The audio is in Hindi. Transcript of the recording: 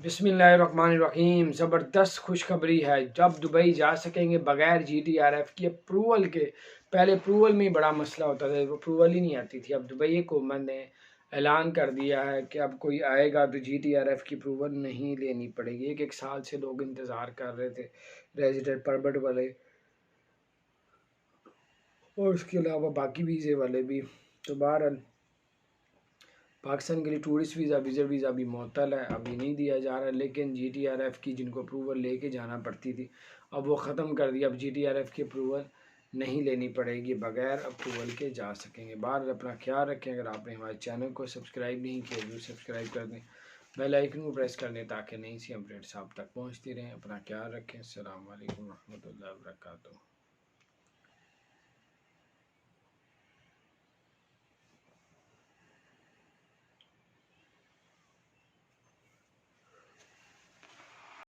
बिस्मिल्लाहिर्रहमानिर्रहीम। ज़बरदस्त खुशखबरी है, जब दुबई जा सकेंगे बग़ैर GTRF की अप्रूवल के। पहले अप्रूवल में ही बड़ा मसला होता था, अप्रूवल ही नहीं आती थी। अब दुबई हुकूमत ने ऐलान कर दिया है कि अब कोई आएगा तो GTRF की अप्रूवल नहीं लेनी पड़ेगी। एक साल से लोग इंतज़ार कर रहे थे, रेजिडेंट परमिट वाले और उसके अलावा बाकी वीज़े वाले भी। तो बहरहाल पाकिस्तान के लिए टूरिस्ट वीज़ा, विज़िट वीज़ा भी मुअत्तल है, अभी नहीं दिया जा रहा। लेकिन GTRF की जिनको अप्रूवल लेके जाना पड़ती थी, अब वो ख़त्म कर दिया। अब GTRF की अप्रूवल नहीं लेनी पड़ेगी, बग़ैर अप्रूवल के जा सकेंगे। बाहर अपना ख्याल रखें। अगर आपने हमारे चैनल को सब्सक्राइब नहीं किया तो सब्सक्राइब कर दें, बेल आइकन को प्रेस कर लें ताकि नई सी अपडेट्स आप तक पहुँचती रहें। अपना ख्याल रखें। अस्सलाम वालेकुम रहमतुल्लाहि व बरकातुहू।